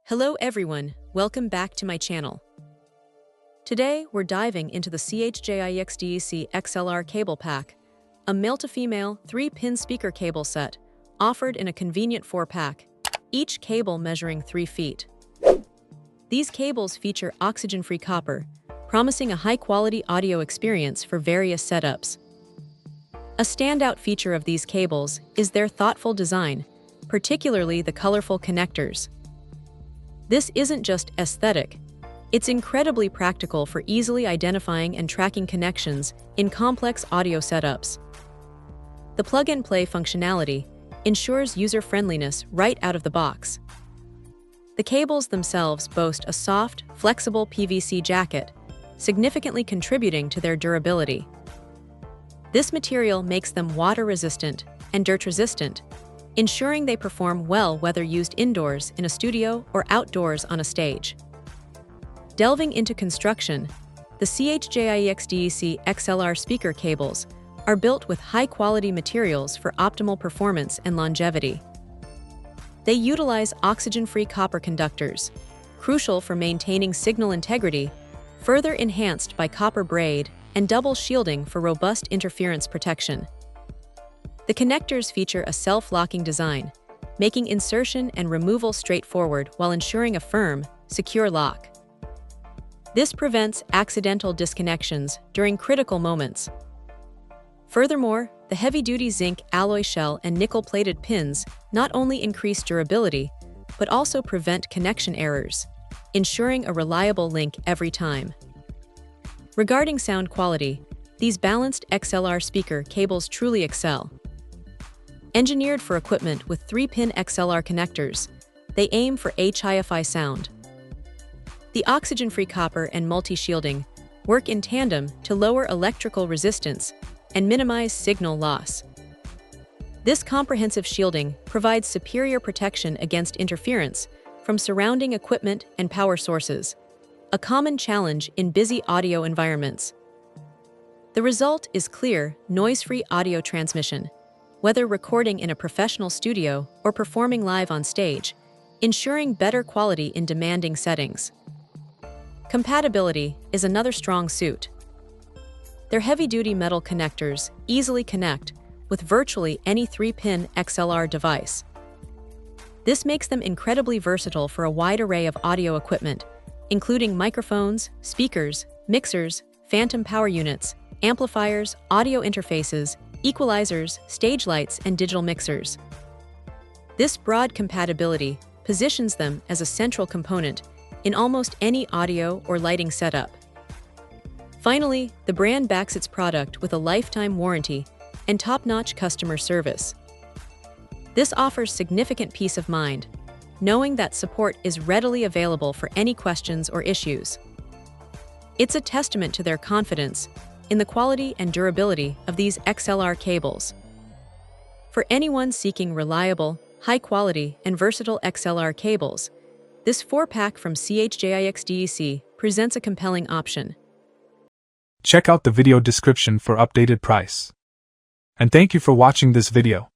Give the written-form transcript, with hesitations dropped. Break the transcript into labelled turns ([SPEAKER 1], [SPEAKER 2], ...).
[SPEAKER 1] Hello everyone, welcome back to my channel. Today we're diving into the CHJIEXDEC XLR cable pack, a male-to-female 3-pin speaker cable set, offered in a convenient 4-pack, each cable measuring 3 feet. These cables feature oxygen-free copper, promising a high-quality audio experience for various setups. A standout feature of these cables is their thoughtful design, particularly the colorful connectors. This isn't just aesthetic, it's incredibly practical for easily identifying and tracking connections in complex audio setups. The plug-and-play functionality ensures user-friendliness right out of the box. The cables themselves boast a soft, flexible PVC jacket, significantly contributing to their durability. This material makes them water-resistant and dirt-resistant, ensuring they perform well whether used indoors in a studio or outdoors on a stage. Delving into construction, the CHJIEXDEC XLR speaker cables are built with high-quality materials for optimal performance and longevity. They utilize oxygen-free copper conductors, crucial for maintaining signal integrity, further enhanced by copper braid and double shielding for robust interference protection. The connectors feature a self-locking design, making insertion and removal straightforward while ensuring a firm, secure lock. This prevents accidental disconnections during critical moments. Furthermore, the heavy-duty zinc alloy shell and nickel-plated pins not only increase durability, but also prevent connection errors, ensuring a reliable link every time. Regarding sound quality, these balanced XLR speaker cables truly excel. Engineered for equipment with 3-pin XLR connectors, they aim for hi-fi sound. The oxygen-free copper and multi-shielding work in tandem to lower electrical resistance and minimize signal loss. This comprehensive shielding provides superior protection against interference from surrounding equipment and power sources, a common challenge in busy audio environments. The result is clear, noise-free audio transmission, whether recording in a professional studio or performing live on stage, ensuring better quality in demanding settings. Compatibility is another strong suit. Their heavy-duty metal connectors easily connect with virtually any 3-pin XLR device. This makes them incredibly versatile for a wide array of audio equipment, including microphones, speakers, mixers, phantom power units, amplifiers, audio interfaces, equalizers, stage lights, and digital mixers. This broad compatibility positions them as a central component in almost any audio or lighting setup. Finally, the brand backs its product with a lifetime warranty and top-notch customer service. This offers significant peace of mind, knowing that support is readily available for any questions or issues. It's a testament to their confidence in the quality and durability of these XLR cables. For anyone seeking reliable, high-quality, and versatile XLR cables, this 4-pack from CHJIEXDEC presents a compelling option.
[SPEAKER 2] Check out the video description for updated price. And thank you for watching this video.